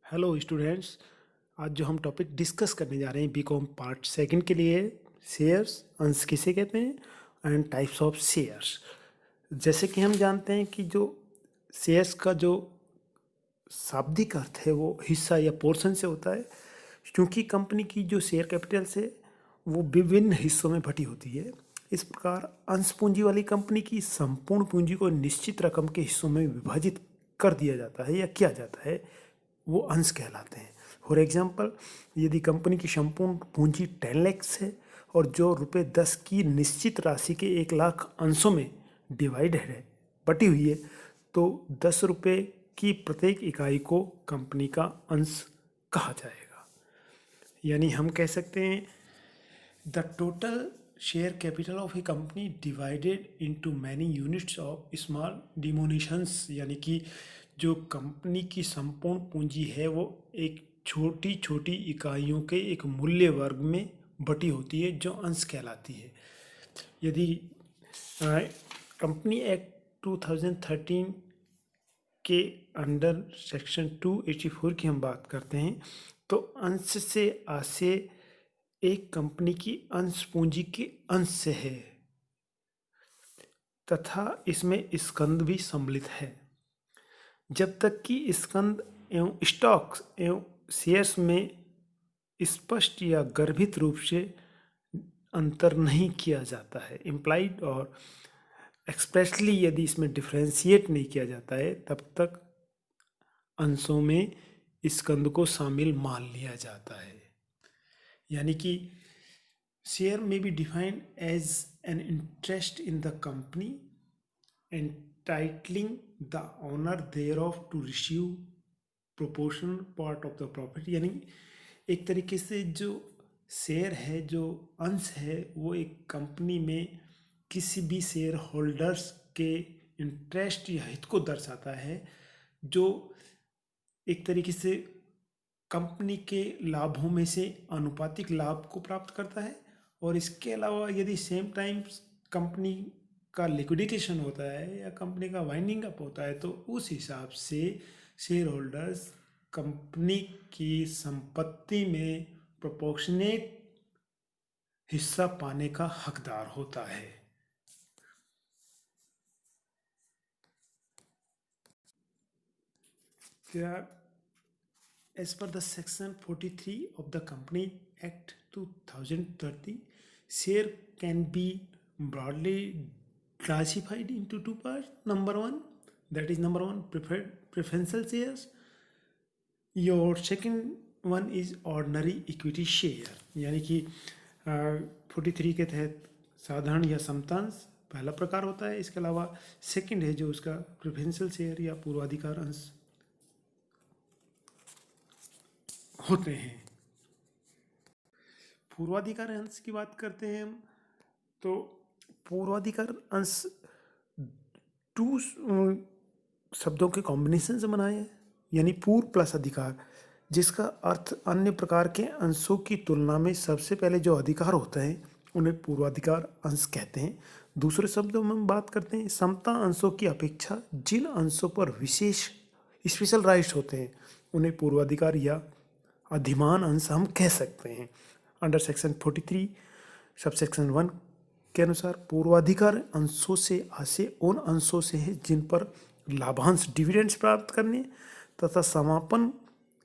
Hello students. आज जो हम टॉपिक डिस्कस करने जा रहे हैं बीकॉम पार्ट सेकंड के लिए, शेयर्स अंश किसे कहते हैं एंड टाइप्स ऑफ शेयर्स। जैसे कि हम जानते हैं कि जो शेयर्स का जो शाब्दिक अर्थ है वो हिस्सा या पोर्शन से होता है, क्योंकि कंपनी की जो शेयर कैपिटल्स है वो विभिन्न हिस्सों में बटी होती है। इस प्रकार अंश पूंजी वाली कंपनी की संपूर्ण पूंजी को निश्चित रकम के हिस्सों में विभाजित कर दिया जाता है या किया जाता है, वो अंश कहलाते हैं। फॉर एग्जाम्पल, यदि कंपनी की संपूर्ण पूंजी 10 लाख है और जो रुपये 10 की निश्चित राशि के 1 लाख अंशों में डिवाइडेड है, बटी हुई है, तो 10 रुपये की प्रत्येक इकाई को कंपनी का अंश कहा जाएगा। यानी हम कह सकते हैं the total share capital of a company divided into many units of small denominations, यानी कि जो कंपनी की संपूर्ण पूंजी है वो एक छोटी छोटी इकाइयों के एक मूल्य वर्ग में बटी होती है जो अंश कहलाती है। यदि कंपनी एक्ट 2013 के अंडर सेक्शन 284 की हम बात करते हैं, तो अंश से आशय एक कंपनी की अंश पूंजी के अंश से है तथा इसमें स्कंद भी सम्मिलित है। जब तक कि स्कंद एवं स्टॉक्स एवं शेयर्स में स्पष्ट या गर्भित रूप से अंतर नहीं किया जाता है, इम्प्लाइड और एक्सप्रेसली यदि इसमें डिफ्रेंशिएट नहीं किया जाता है, तब तक अंशों में स्कंद को शामिल मान लिया जाता है। यानी कि शेयर में be defined as an interest in the company entitling the owner thereof to receive proportional part of the profit। यानी एक तरीके से जो शेयर है, जो अंश है, वो एक कंपनी में किसी भी शेयर होल्डर्स के इंटरेस्ट या हित को दर्शाता है, जो एक तरीके से कंपनी के लाभों में से अनुपातिक लाभ को प्राप्त करता है। और इसके अलावा यदि सेम टाइम कंपनी का लिक्विडेशन होता है या कंपनी का वाइंडिंग अप होता है, तो उस हिसाब से शेयर होल्डर्स कंपनी की संपत्ति में प्रोपोर्शनेट हिस्सा पाने का हकदार होता है। As per the section 43 of the Company Act 2030, share can be broadly classified into two parts. Number one, preferential shares. Your second one is ordinary equity share। यानी कि 43 के तहत साधारण या समतांश पहला प्रकार होता है। इसके अलावा सेकंड है जो उसका प्रेफरेंशियल शेयर या पूर्वाधिकार अंश होते हैं। पूर्वाधिकार अंश की बात करते हैं हम, तो पूर्वाधिकार अंश 2 शब्दों के कॉम्बिनेशन से बना है, यानी पूर्व प्लस अधिकार, जिसका अर्थ अन्य प्रकार के अंशों की तुलना में सबसे पहले जो अधिकार होता है उन्हें पूर्वाधिकार अंश कहते हैं। दूसरे शब्दों में हम बात करते हैं समता अंशों की अपेक्षा जिन अंशों पर विशेष स्पेशल राइट्स होते हैं उन्हें पूर्वाधिकार या अधिमान अंश हम कह सकते हैं। अंडर सेक्शन 43 सबसेक्शन 1 के अनुसार पूर्वाधिकार अंशों से आशय उन अंशों से है जिन पर लाभांश डिविडेंड्स प्राप्त करने तथा समापन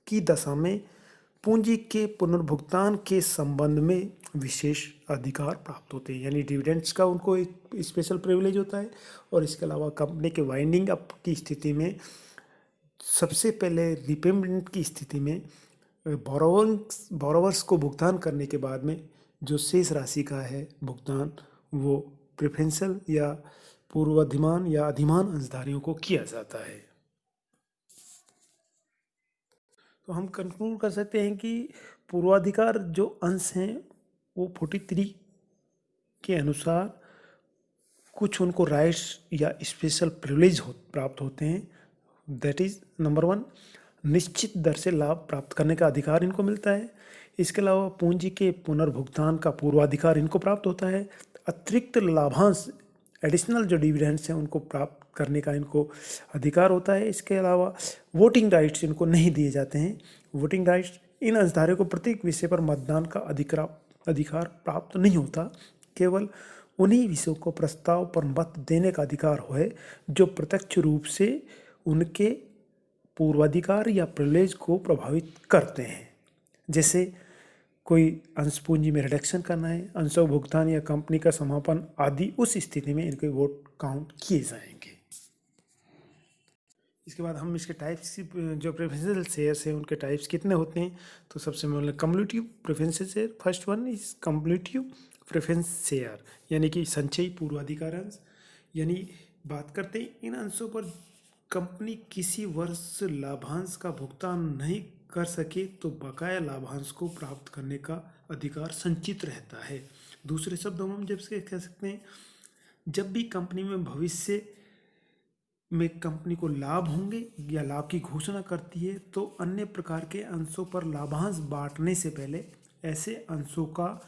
की दशा में पूंजी के पुनर्भुगतान के संबंध में विशेष अधिकार प्राप्त होते हैं। यानी डिविडेंड्स का उनको एक स्पेशल प्रिविलेज होता है, और इसके अलावा कंपनी के वाइंडिंग अप की स्थिति में सबसे पहले रिपेमेंट की स्थिति में बोरोवर्स को भुगतान करने के बाद में जो शेष राशि का है भुगतान, वो प्रेफरेंशियल या पूर्वाधिमान या अधिमान अंशधारियों को किया जाता है। तो हम कंक्लूड कर सकते हैं कि पूर्वाधिकार जो अंश हैं वो 43 के अनुसार कुछ उनको राइट्स या स्पेशल प्रिविलेज प्राप्त होते हैं। दैट इज नंबर 1, निश्चित दर से लाभ प्राप्त करने का अधिकार इनको मिलता है। इसके अलावा पूंजी के पुनर्भुगतान का पूर्वाधिकार इनको प्राप्त होता है। अतिरिक्त लाभांश एडिशनल जो डिविडेंड्स हैं उनको प्राप्त करने का इनको अधिकार होता है। इसके अलावा वोटिंग राइट्स इनको नहीं दिए जाते हैं। वोटिंग राइट्स इन अंशधारियों को प्रत्येक विषय पर मतदान का अधिकार प्राप्त नहीं होता। केवल उन्हीं विषयों को प्रस्ताव पर मत देने का अधिकार है जो प्रत्यक्ष रूप से उनके पूर्वाधिकार या प्रिविलेज को प्रभावित करते हैं। जैसे कोई अंश पूंजी में रिडक्शन करना है, अंशों भुगतान या कंपनी का समापन आदि, उस स्थिति में इनके वोट काउंट किए जाएंगे। इसके बाद हम इसके टाइप्स, जो प्रेफरेंशियल शेयर्स हैं उनके टाइप्स कितने होते हैं। तो सबसे पहले cumulative preferential share, first one is cumulative preference share, यानी कि संचयी पूर्वाधिकार अंश। यानी बात करते हैं इन अंशों पर कंपनी किसी वर्ष लाभांश का भुगतान नहीं कर सके तो बकाया लाभांश को प्राप्त करने का अधिकार संचित रहता है। दूसरे शब्दों में हम जब से कह सकते हैं, जब भी कंपनी में भविष्य में कंपनी को लाभ होंगे या लाभ की घोषणा करती है तो अन्य प्रकार के अंशों पर लाभांश बांटने से पहले ऐसे अंशों का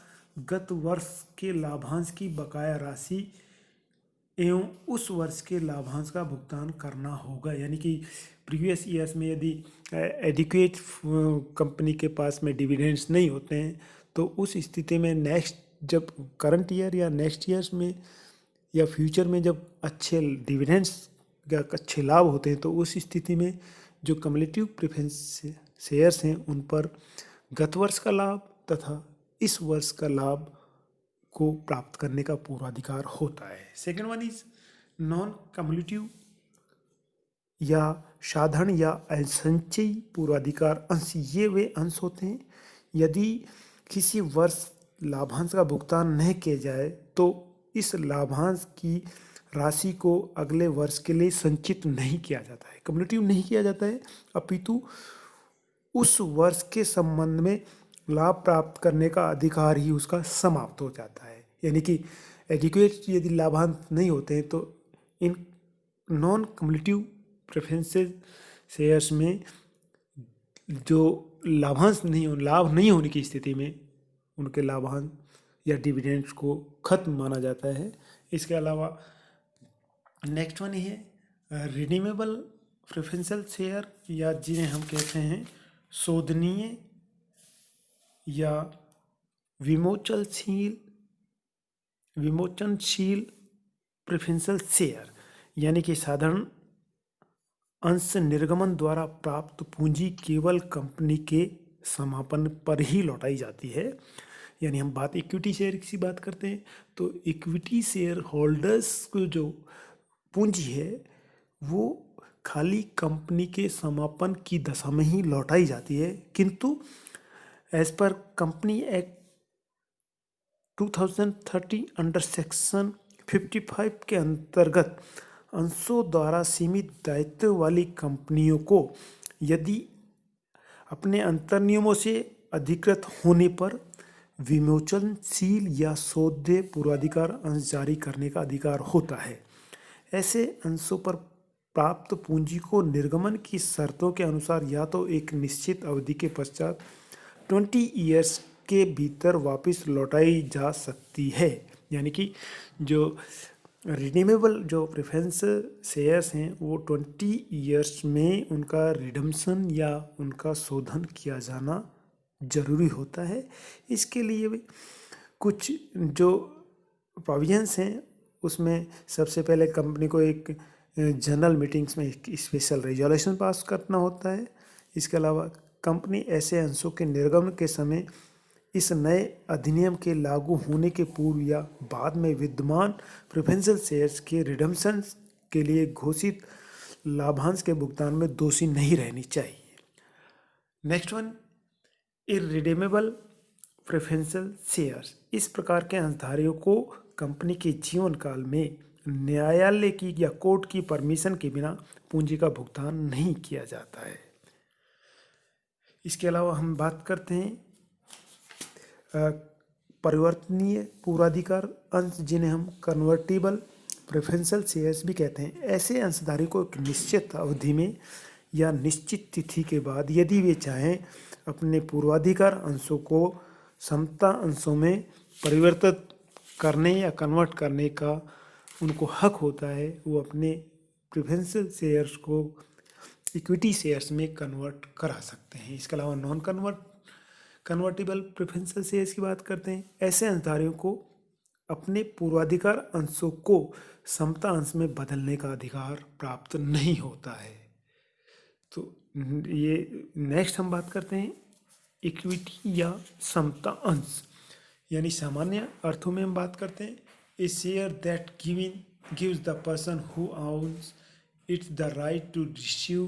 गत वर्ष के लाभांश की बकाया राशि एवं उस वर्ष के लाभांश का भुगतान करना होगा। यानी कि प्रीवियस ईयर्स में यदि एडिक्वेट कंपनी के पास में डिविडेंड्स नहीं होते हैं तो उस स्थिति में नेक्स्ट, जब करंट ईयर या नेक्स्ट ईयर्स में या फ्यूचर में जब अच्छे डिविडेंड्स या अच्छे लाभ होते हैं तो उस स्थिति में जो कम्युलेटिव प्रेफरेंस शेयर्स हैं उन पर गत वर्ष का लाभ तथा इस वर्ष का लाभ को प्राप्त करने का पूर्वाधिकार होता है। Second one is non cumulative या साधारण या असंचयी पूर्वाधिकार अंश। ये वे अंश होते हैं यदि किसी वर्ष लाभांश का भुगतान नहीं किया जाए तो इस लाभांश की राशि को अगले वर्ष के लिए संचित नहीं किया जाता है, कम्युलेटिव नहीं किया जाता है, अपितु उस वर्ष के संबंध में लाभ प्राप्त करने का अधिकार ही उसका समाप्त हो जाता है। यानी कि एडिक्वेट यदि लाभांश नहीं होते हैं तो in non cumulative preferential shares में जो लाभ नहीं होने की स्थिति में उनके लाभांश या डिविडेंड्स को खत्म माना जाता है। इसके अलावा नेक्स्ट वन है रिडीमेबल प्रेफरेंशियल शेयर, या जिन्हें हम कहते हैं शोधनीय या विमोचनशील प्रेफरेंशियल शेयर। यानी कि साधारण अंश निर्गमन द्वारा प्राप्त पूंजी केवल कंपनी के समापन पर ही लौटाई जाती है। यानी हम बात इक्विटी शेयर की बात करते हैं तो इक्विटी शेयर होल्डर्स को जो पूंजी है वो खाली कंपनी के समापन की दशा में ही लौटाई जाती है, किंतु as per company act 2030 under section 55 के अंतर्गत अंशों द्वारा सीमित दायित्व वाली कंपनियों को यदि अपने अंतर्नियमों से अधिकृत होने पर विमोचनशील या सौदे पूर्वाधिकार अंश जारी करने का अधिकार होता है। ऐसे अंशों पर प्राप्त पूंजी को निर्गमन की शर्तों के अनुसार या तो एक निश्चित अवधि के पश्चात 20 ईयर्स के भीतर वापस लौटाई जा सकती है। यानी कि जो रिडीमेबल जो प्रेफरेंस शेयर्स हैं वो 20 ईयर्स में उनका रिडम्पशन या उनका शोधन किया जाना जरूरी होता है। इसके लिए कुछ जो प्रोविजंस हैं उसमें सबसे पहले कंपनी को एक जनरल मीटिंग्स में एक स्पेशल रेजोल्यूशन पास करना होता है। इसके अलावा कंपनी ऐसे अंशों के निर्गमन के समय इस नए अधिनियम के लागू होने के पूर्व या बाद में विद्यमान प्रेफरेंशियल शेयर्स के रिडम्पशन के लिए घोषित लाभांश के भुगतान में दोषी नहीं रहनी चाहिए। Next one irredeemable preferential shares. इस प्रकार के अंशधारियों को कंपनी के जीवन काल में न्यायालय की या कोर्ट की परमिशन के बिना पूंजी का भुगतान नहीं किया जाता है। इसके अलावा हम बात करते हैं परिवर्तनीय पूर्वाधिकार अंश, जिन्हें हम कन्वर्टिबल प्रेफरेंशियल शेयर्स भी कहते हैं। ऐसे अंशधारी को एक निश्चित अवधि में या निश्चित तिथि के बाद यदि वे चाहें अपने पूर्वाधिकार अंशों को समता अंशों में परिवर्तित करने या कन्वर्ट करने का उनको हक होता है। वो अपने प्रेफरेंशियल शेयर्स को इक्विटी शेयर्स में कन्वर्ट करा सकते हैं। इसके अलावा नॉन कन्वर्टेबल प्रेफरेंशियल शेयर्स की बात करते हैं। ऐसे अंशधारियों को अपने पूर्वाधिकार अंशों को समता अंश में बदलने का अधिकार प्राप्त नहीं होता है। तो ये नेक्स्ट हम बात करते हैं इक्विटी या समता अंश, यानी सामान्य अर्थों में हम बात करते हैं a share that gives the person who owns its the right to receive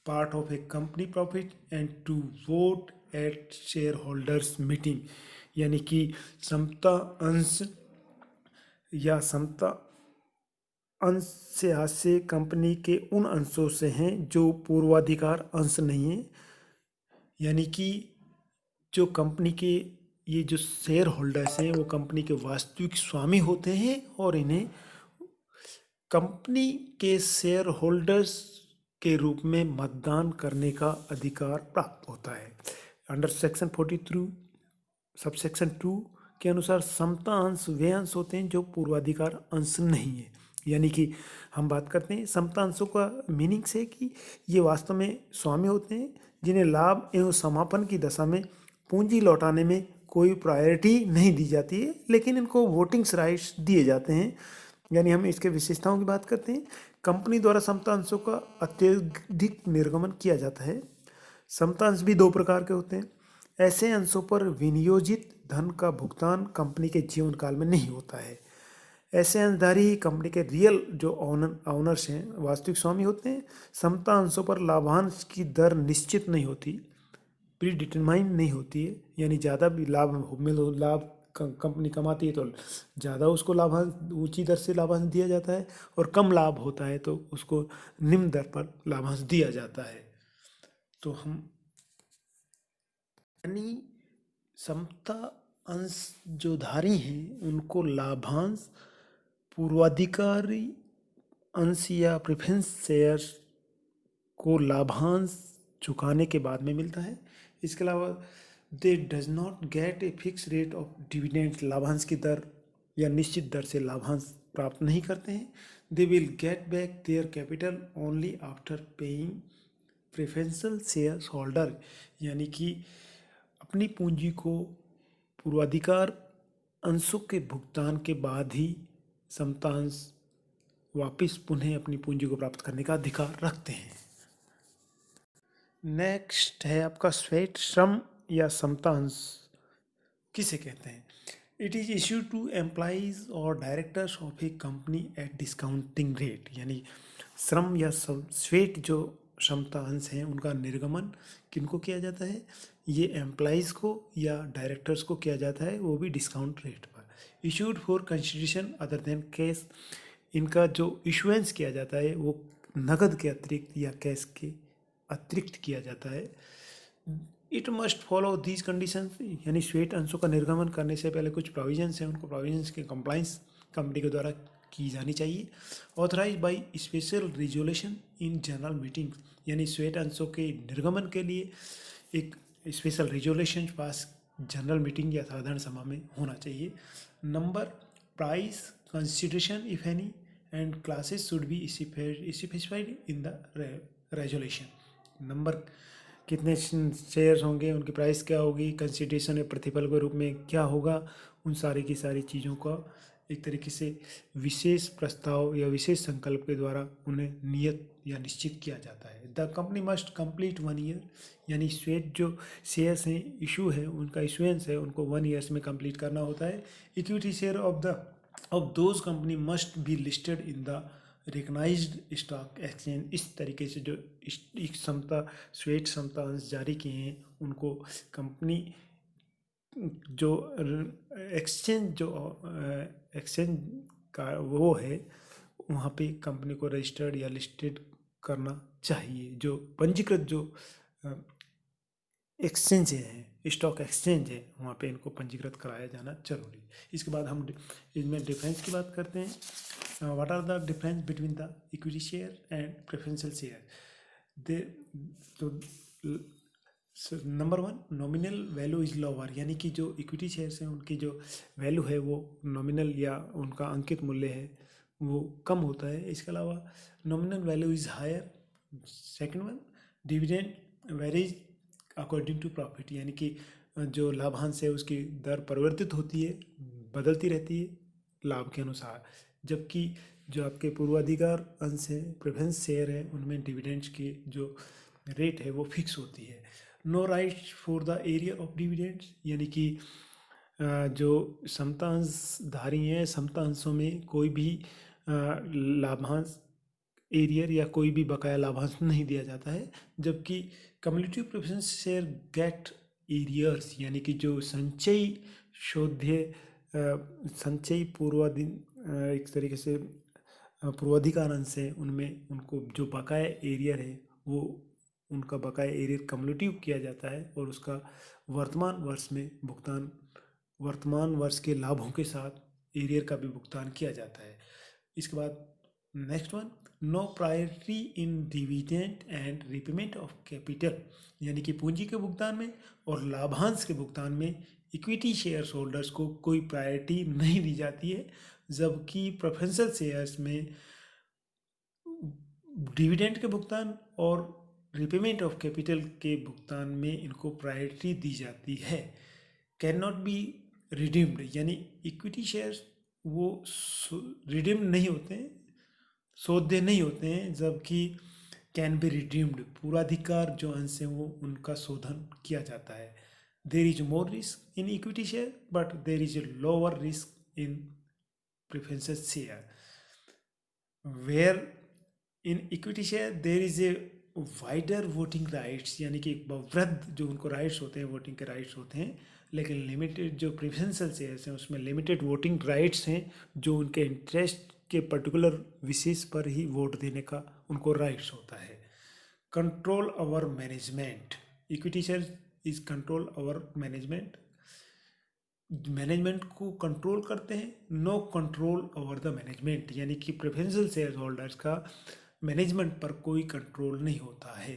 part of a company profit and to vote at share holders meeting, यानी कि समता अंश या समता अंश से हास्य कंपनी के उन अंशों से हैं जो पूर्वाधिकार अंश नहीं है, यानी कि जो कंपनी के ये जो शेयर होल्डर्स हैं वो कंपनी के वास्तविक स्वामी होते हैं और इन्हें कंपनी के शेयर होल्डर्स के रूप में मतदान करने का अधिकार प्राप्त होता है। अंडर सेक्शन 43 सबसेक्शन 2 के अनुसार समता अंश वे अंश होते हैं जो पूर्वाधिकार अंश नहीं है, यानी कि हम बात करते हैं समता अंशों का मीनिंग से कि ये वास्तव में स्वामी होते हैं जिन्हें लाभ एवं समापन की दशा में पूंजी लौटाने में कोई प्रायोरिटी नहीं दी जाती है, लेकिन इनको वोटिंग्स राइट्स दिए जाते हैं। यानी हम इसके विशेषताओं की बात करते हैं। कंपनी द्वारा समता अंशों का अत्यधिक निर्गमन किया जाता है। समता अंश भी दो प्रकार के होते हैं। ऐसे अंशों पर विनियोजित धन का भुगतान कंपनी के जीवन काल में नहीं होता है। ऐसे अंशधारी कंपनी के रियल जो ऑनर्स हैं, वास्तविक स्वामी होते हैं। समता अंशों पर लाभांश की दर निश्चित नहीं होती, प्री डिटरमाइन नहीं होती है, यानी ज़्यादा भी लाभ कंपनी कमाती है तो ज़्यादा उसको लाभांश ऊंची दर से लाभांश दिया जाता है, और कम लाभ होता है तो उसको निम्न दर पर लाभांश दिया जाता है। तो हम यानी समता अंश जो धारी हैं उनको लाभांश पूर्वाधिकारी अंश या प्रेफरेंस शेयर्स को लाभांश चुकाने के बाद में मिलता है। इसके अलावा दे does not gate a fix rate of dividend, लाभांश की दर या निश्चित दर से लाभांश प्राप्त नहीं करते हैं। They will get back their capital only after paying preferential shares holder, यानी कि अपनी पूंजी को पूर्वाधिकार अंशों के भुगतान के बाद ही समता अंश वापिस पुनः अपनी पूंजी को प्राप्त करने का अधिकार रखते हैं। नेक्स्ट है आपका श्वेत श्रम या समता अंश किसे कहते हैं। It is issue to employees और directors of a company at discounting rate, यानी श्रम या श्वेत जो क्षमता अंश हैं उनका निर्गमन किनको किया जाता है, ये एम्प्लॉइज़ को या डायरेक्टर्स को किया जाता है, वो भी डिस्काउंट रेट पर। Issued for consideration other than cash, इनका जो इशुएंस किया जाता है वो नकद के अतिरिक्त या कैश के अतिरिक्त किया जाता है। It must follow these conditions, यानी श्वेत अंशों का निर्गमन करने से पहले कुछ प्रोविजंस हैं, उनको प्रोविजंस के कंप्लाइंस कंपनी के द्वारा की जानी चाहिए। Authorise by special resolution in general meeting, यानी श्वेत अंशों के निर्गमन के लिए एक special resolution pass general meeting या साधारण सभा में होना चाहिए। Number, price, consideration if any and classes should be specified in the resolution. Number कितने शेयर्स होंगे, उनकी प्राइस क्या होगी, कंसिडरेशन या प्रतिफल के रूप में क्या होगा, उन सारी की सारी चीज़ों का एक तरीके से विशेष प्रस्ताव या विशेष संकल्प के द्वारा उन्हें नियत या निश्चित किया जाता है। The company must complete 1 year, यानी श्वेत जो शेयर्स हैं इशू है उनका इशुएंस है उनको 1 ईयर्स में कंप्लीट करना होता है। Equity share of those company must be listed in the recognised stock exchange. इस तरीके से जो क्षमता श्वेत क्षमता अंश जारी किए हैं उनको कंपनी जो एक्सचेंज का वो है वहाँ पे कंपनी को रजिस्टर्ड या लिस्टेड करना चाहिए। जो पंजीकृत जो एक्सचेंज है, स्टॉक एक्सचेंज है, वहाँ पे इनको पंजीकृत कराया जाना जरूरी। इसके बाद हम इसमें डिफरेंस की बात करते हैं। What are the difference between the equity share and preferential share. Number 1, nominal value is lower, यानी कि जो इक्विटी शेयर्स हैं उनकी जो वैल्यू है वो नॉमिनल या उनका अंकित मूल्य है वो कम होता है। इसके अलावा nominal value is higher. Second one, dividend varies according to profit, यानी कि जो लाभांश है उसकी दर परिवर्तित होती है, बदलती रहती है लाभ के अनुसार, जबकि जो आपके पूर्वाधिकार अंश है, प्रेफरेंस शेयर है, उनमें डिविडेंड्स की जो रेट है वो फिक्स होती है। No right for the area of dividends, यानी कि जो समता अंशधारी हैं, समता अंशों में कोई भी लाभांश एरियर या कोई भी बकाया लाभांश नहीं दिया जाता है, जबकि community preference share get arrears, यानी कि जो संचयी शोध्य संचयी एक तरीके से पूर्वाधिकार अंश है, उनमें उनको जो बकाया एरियर है वो उनका बकाया एरियर कम्युलेटिव किया जाता है और उसका वर्तमान वर्ष में भुगतान वर्तमान वर्ष के लाभों के साथ एरियर का भी भुगतान किया जाता है। इसके बाद next one, no priority in dividend and repayment of capital, यानी कि पूंजी के भुगतान में और लाभांश के भुगतान में इक्विटी शेयर होल्डर्स को कोई प्रायोरिटी नहीं दी जाती है, जबकि प्रेफरेंशियल शेयर्स में डिविडेंड के भुगतान और रिपेमेंट ऑफ कैपिटल के भुगतान में इनको प्रायोरिटी दी जाती है। कैन नॉट बी रिडीम्ड, यानी इक्विटी शेयर्स वो रिडीम नहीं होते हैं, सौदे नहीं होते हैं, जबकि कैन बी रिडीम्ड, पूर्वाधिकार जो अंश हैं वो उनका शोधन किया जाता है। There is more risk in equity share but there is a lower risk in preferential share. Where in equity share there is a wider voting rights, यानी कि वृद्ध जो उनको राइट्स होते हैं, वोटिंग के राइट्स होते हैं, लेकिन लिमिटेड जो प्रेफरेंशियल शेयर्स हैं उसमें लिमिटेड वोटिंग राइट्स हैं, जो उनके इंटरेस्ट के पर्टिकुलर विशेष पर ही वोट देने का उनको राइट्स होता है। Control over management, equity share is control over management, management को कंट्रोल करते हैं। No control over the management, यानी कि प्रेफरेंशियल शेयर होल्डर्स का मैनेजमेंट पर कोई कंट्रोल नहीं होता है।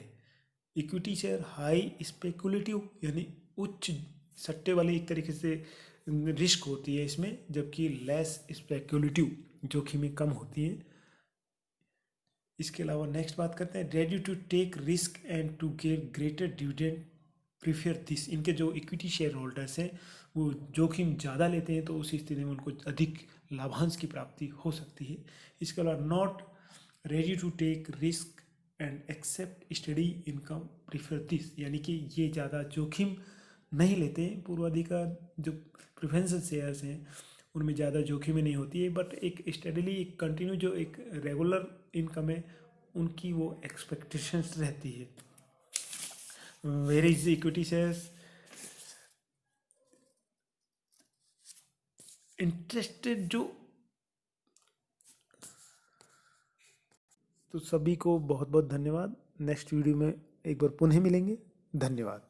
इक्विटी शेयर हाई स्पेकुलेटिव, यानी उच्च सट्टे वाली एक तरीके से रिस्क होती है इसमें, जबकि लेस स्पेकुलेटिव, जोखिमें कम होती हैं। इसके अलावा नेक्स्ट बात करते हैं, ready to take risk and to get greater dividend prefer this, इनके जो इक्विटी शेयर होल्डर्स हैं वो जोखिम ज़्यादा लेते हैं, तो उस स्थिति में उनको अधिक लाभांश की प्राप्ति हो सकती है। इसके अलावा not ready to take risk and accept steady income prefer this, यानी कि ये ज़्यादा जोखिम नहीं लेते हैं। पूर्वाधिकार जो प्रेफरेंशियल शेयर्स हैं उनमें ज़्यादा जोखिमें नहीं होती है, बट एक स्टडीली एक कंटिन्यू जो एक रेगुलर इनकम है उनकी वो एक्सपेक्टेशंस रहती है। Where is equity shares interested जो, तो सभी को बहुत बहुत धन्यवाद। नेक्स्ट वीडियो में एक बार पुनः मिलेंगे। धन्यवाद।